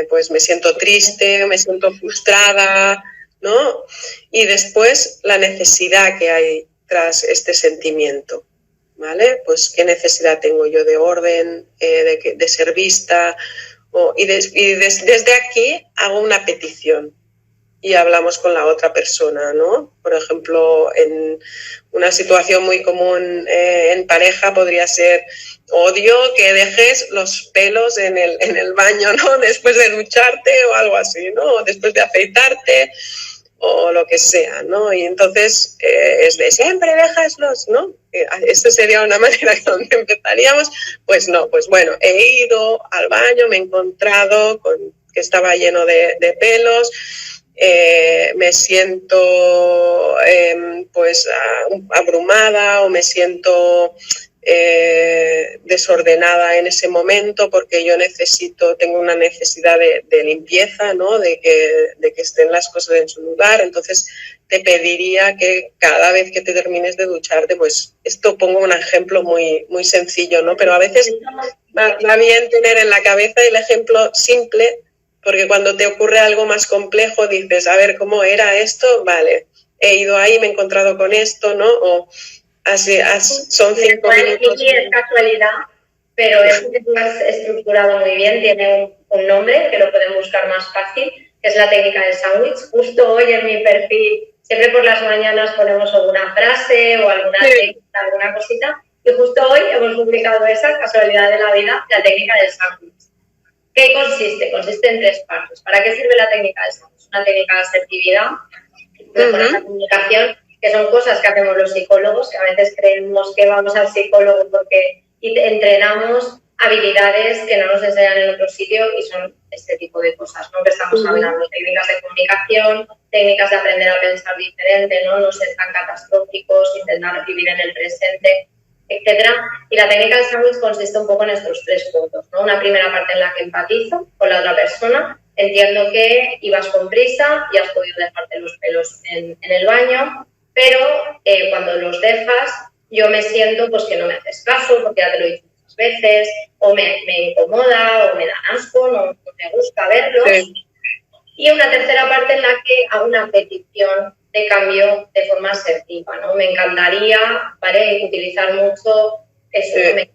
Pues me siento triste, me siento frustrada, ¿no? Y después la necesidad que hay tras este sentimiento, ¿vale? Pues qué necesidad tengo yo de orden, de ser vista. Desde aquí hago una petición y hablamos con la otra persona, ¿no? Por ejemplo, en una situación muy común en pareja podría ser: odio que dejes los pelos en el baño, ¿no? Después de ducharte o algo así, ¿no? O después de afeitarte o lo que sea, ¿no? Y entonces es de siempre déjaslos, ¿no? Esta sería una manera donde empezaríamos. Pues no, pues bueno, he ido al baño, me he encontrado que estaba lleno de pelos, me siento pues abrumada o me siento desordenada en ese momento porque yo tengo una necesidad de limpieza, ¿no? de que estén las cosas en su lugar. Entonces te pediría que cada vez que te termines de ducharte, pues esto pongo un ejemplo muy, muy sencillo, ¿no? Pero a veces va bien tener en la cabeza el ejemplo simple, porque cuando te ocurre algo más complejo dices, a ver, ¿cómo era esto? Vale, he ido ahí, me he encontrado con esto, ¿no? O son 5 minutos. Sí, es casualidad, pero es que tú has estructurado muy bien, tiene un nombre que lo pueden buscar más fácil, que es la técnica del sándwich. Justo hoy en mi perfil, siempre por las mañanas ponemos alguna frase o alguna técnica, alguna cosita, y justo hoy hemos publicado esa, casualidad de la vida, la técnica del sándwich. ¿Qué consiste? Consiste en 3 partes. ¿Para qué sirve la técnica del sándwich? Una técnica de asertividad, mejora la comunicación, que son cosas que hacemos los psicólogos, que a veces creemos que vamos al psicólogo porque entrenamos habilidades que no nos enseñan en otro sitio, y son este tipo de cosas, ¿no? Que estamos hablando, técnicas de comunicación, técnicas de aprender a pensar diferente, no ser tan catastróficos, intentar vivir en el presente, etcétera. Y la técnica del sándwich consiste un poco en estos 3 puntos, ¿no? Una primera parte en la que empatizo con la otra persona. Entiendo que ibas con prisa y has podido dejarte los pelos en el baño, pero cuando los dejas yo me siento pues que no me haces caso porque ya te lo he dicho muchas veces, o me incomoda o me da asco, no me gusta verlos. Sí. Y una tercera parte en la que hago una petición de cambio de forma asertiva, ¿no? Me encantaría, ¿vale?, utilizar mucho eso, sí. Me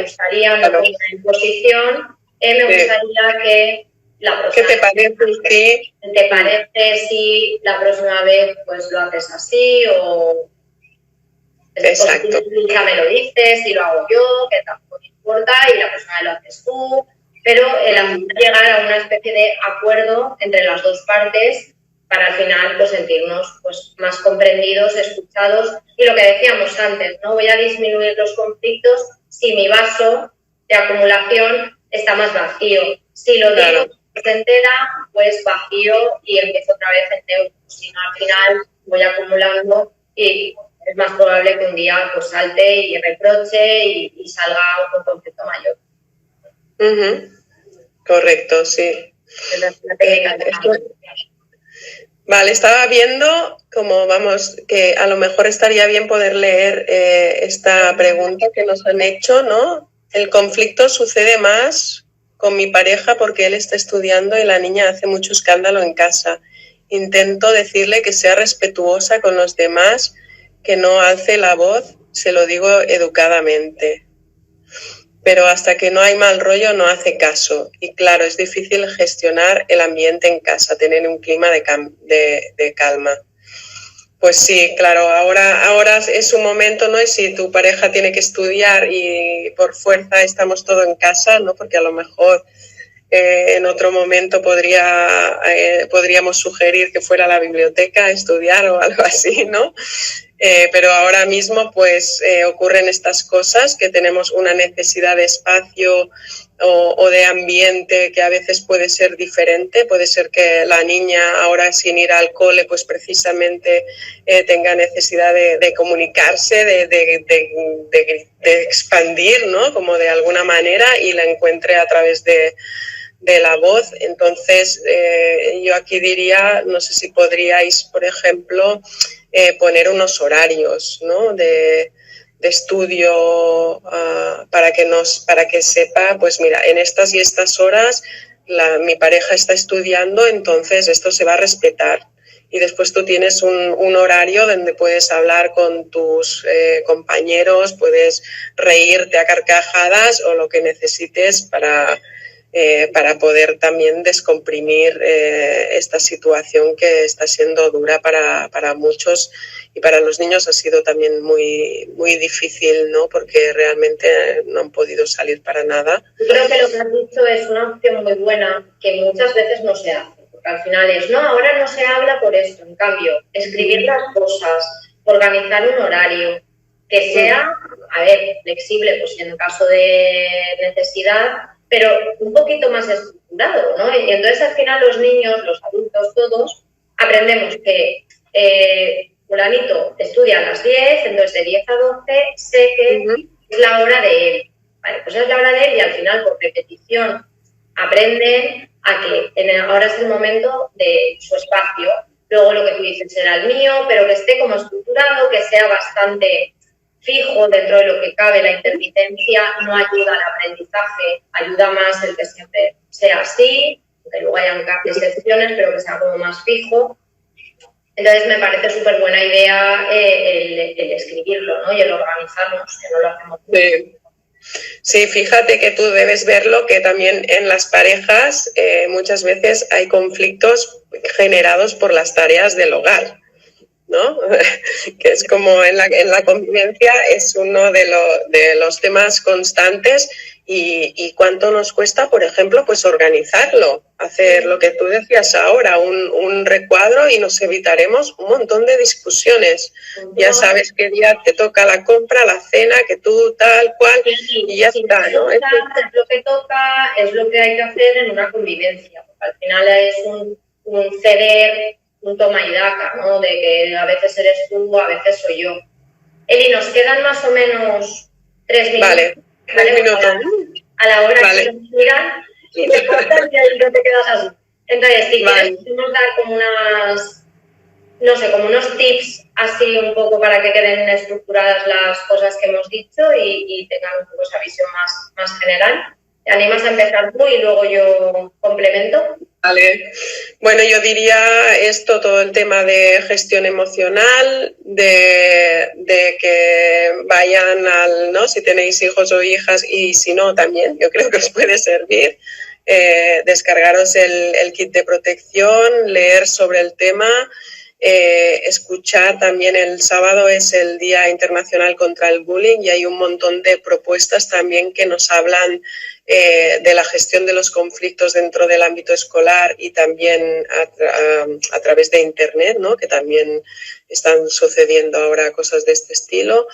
gustaría, no como una imposición, me gustaría que la próxima ¿qué te parece? Sí. ¿Te parece si la próxima vez pues lo haces así? O exacto. Ya me lo dices, si lo hago yo, que tampoco me importa, y la próxima vez lo haces tú. Pero el llegar a una especie de acuerdo entre las 2 partes para al final pues sentirnos pues más comprendidos, escuchados y lo que decíamos antes, ¿no? Voy a disminuir los conflictos si mi vaso de acumulación está más vacío. Si lo digo, se entera, pues vacío y empiezo otra vez en neutro. Si no, al final voy acumulando y es más probable que un día pues salte y reproche y salga un conflicto mayor. Correcto, sí. Es la técnica de Vale, estaba viendo que a lo mejor estaría bien poder leer esta pregunta que nos han hecho, ¿no? El conflicto sucede más con mi pareja porque él está estudiando y la niña hace mucho escándalo en casa. Intento decirle que sea respetuosa con los demás, que no alce la voz, se lo digo educadamente. Pero hasta que no hay mal rollo no hace caso. Y claro, es difícil gestionar el ambiente en casa, tener un clima de calma. Pues sí, claro, ahora es un momento, ¿no? Y si tu pareja tiene que estudiar y por fuerza estamos todos en casa, ¿no? Porque a lo mejor en otro momento podríamos sugerir que fuera a la biblioteca a estudiar o algo así, ¿no? Pero ahora mismo pues ocurren estas cosas, que tenemos una necesidad de espacio o de ambiente que a veces puede ser diferente. Puede ser que la niña ahora sin ir al cole pues precisamente tenga necesidad de comunicarse, de expandir, ¿no? Como de alguna manera, y la encuentre a través de la voz. Entonces yo aquí diría, no sé si podríais, por ejemplo, poner unos horarios, ¿no? de estudio para que sepa, pues mira, en estas y estas horas mi pareja está estudiando, entonces esto se va a respetar. Y después tú tienes un horario donde puedes hablar con tus compañeros, puedes reírte a carcajadas o lo que necesites para poder también descomprimir esta situación que está siendo dura para muchos, y para los niños ha sido también muy, muy difícil, ¿no? Porque realmente no han podido salir para nada. Yo creo que lo que has dicho es una opción muy buena que muchas veces no se hace, porque al final es, no, ahora no se habla por esto. En cambio, escribir las cosas, organizar un horario que sea, a ver, flexible, pues en caso de necesidad, pero un poquito más estructurado, ¿no? Y entonces al final los niños, los adultos, todos, aprendemos que fulanito estudia a las 10, entonces de 10 a 12 sé que es la hora de él. Vale, pues es la hora de él y al final por repetición aprenden a que ahora es el momento de su espacio. Luego lo que tú dices será el mío, pero que esté como estructurado, que sea bastante fijo dentro de lo que cabe. La intermitencia no ayuda al aprendizaje, ayuda más el que siempre sea así, que luego hayan excepciones, pero que sea como más fijo. Entonces me parece súper buena idea el escribirlo, ¿no? Y el organizarnos, que no lo hacemos mucho. Sí, fíjate que tú debes verlo, que también en las parejas muchas veces hay conflictos generados por las tareas del hogar, ¿no? Que es como en la convivencia es uno de los temas constantes, y cuánto nos cuesta, por ejemplo, pues organizarlo, hacer lo que tú decías ahora, un recuadro, y nos evitaremos un montón de discusiones. Ya sabes qué día te toca la compra, la cena, que tú tal cual, y ya está, ¿no? Es lo que toca, es lo que hay que hacer en una convivencia, porque al final es un ceder, un toma y daca, ¿no? De que a veces eres tú, a veces soy yo. Eli, nos quedan más o menos 3 minutos. Vale, 3 minutos. A la hora que nos miran y te cortan y no te quedas así. Entonces, si quieres, podemos dar como unos tips así un poco para que queden estructuradas las cosas que hemos dicho y tengan un poco esa visión más general. ¿Te animas a empezar tú y luego yo complemento? Vale. Bueno, yo diría todo el tema de gestión emocional, de que vayan ¿no? Si tenéis hijos o hijas, y si no también, yo creo que os puede servir, descargaros el kit de protección, leer sobre el tema escuchar también. El sábado es el Día Internacional contra el Bullying y hay un montón de propuestas también que nos hablan de la gestión de los conflictos dentro del ámbito escolar y también a través de Internet, ¿no? Que también están sucediendo ahora cosas de este estilo.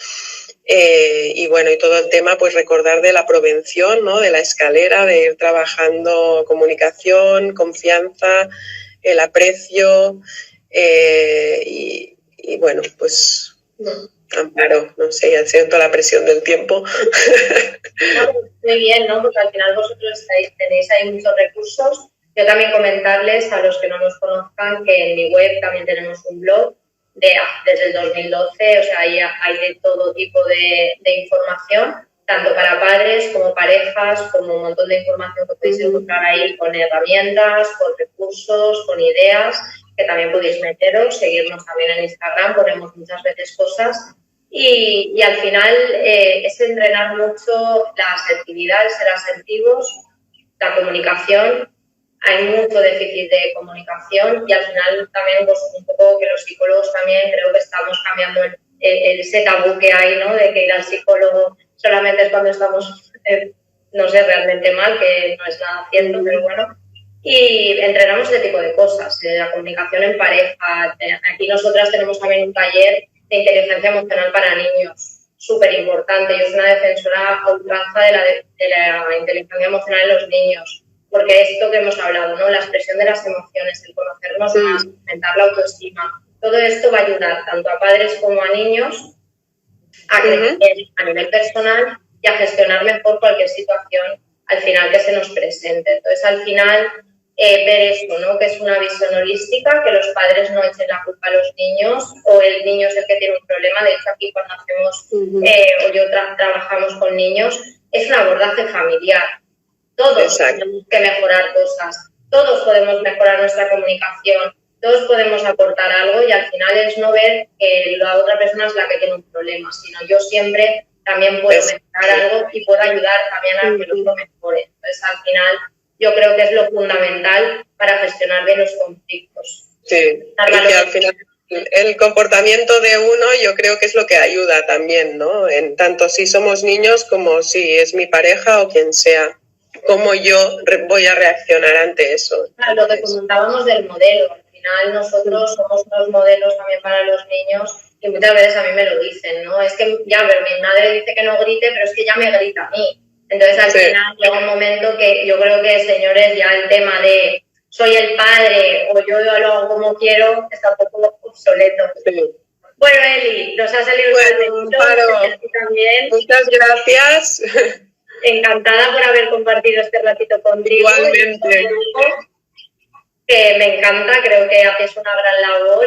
Y bueno, y todo el tema, pues recordar de la prevención, ¿no? De la escalera, de ir trabajando comunicación, confianza, el aprecio y bueno, pues Amparo, no sé, ya siento la presión del tiempo. No, muy bien, ¿no? Porque al final vosotros tenéis ahí muchos recursos. Yo también comentarles a los que no nos conozcan que en mi web también tenemos un blog desde el 2012, o sea, ahí hay de todo tipo de información, tanto para padres como parejas, como un montón de información que podéis encontrar ahí con herramientas, con recursos, con ideas, que también podéis meteros, seguirnos también en Instagram, ponemos muchas veces cosas. Y al final es entrenar mucho la asertividad, el ser asertivos, la comunicación. Hay mucho déficit de comunicación y al final también pues, un poco que los psicólogos también creo que estamos cambiando ese tabú que hay, ¿no? De que ir al psicólogo solamente es cuando estamos, no sé, realmente mal, que no es nada cierto, pero bueno. Y entrenamos ese tipo de cosas, la comunicación en pareja. Aquí nosotras tenemos también un taller de inteligencia emocional para niños, súper importante. Yo soy una defensora a ultranza de la inteligencia emocional en los niños, porque esto que hemos hablado, ¿no? La expresión de las emociones, el conocernos más, aumentar la autoestima, todo esto va a ayudar tanto a padres como a niños a crecer a nivel personal y a gestionar mejor cualquier situación al final que se nos presente. Entonces, al final, ver esto, ¿no? Que es una visión holística, que los padres no echen la culpa a los niños o el niño es el que tiene un problema. De hecho, aquí cuando hacemos o yo trabajamos con niños, es un abordaje familiar. Todos tenemos que mejorar cosas, todos podemos mejorar nuestra comunicación, todos podemos aportar algo y al final es no ver que la otra persona es la que tiene un problema, sino yo siempre también puedo mejorar algo y puedo ayudar también a que el otro mejore. Entonces, al final, yo creo que es lo fundamental para gestionar bien los conflictos. Sí, y que al final el comportamiento de uno yo creo que es lo que ayuda también, ¿no? En tanto si somos niños como si es mi pareja o quien sea. ¿Cómo yo voy a reaccionar ante eso? Claro, lo que comentábamos del modelo. Al final nosotros somos unos modelos también para los niños y muchas veces a mí me lo dicen, ¿no? Es que ya, pero mi madre dice que no grite, pero es que ya me grita a mí. Entonces al final llega un momento que yo creo que, señores, ya el tema de soy el padre o yo lo hago como quiero está un poco obsoleto. Sí. Bueno, Eli, nos ha salido un también. Muchas gracias. Encantada por haber compartido este ratito contigo. Igualmente. Que me encanta, creo que haces una gran labor.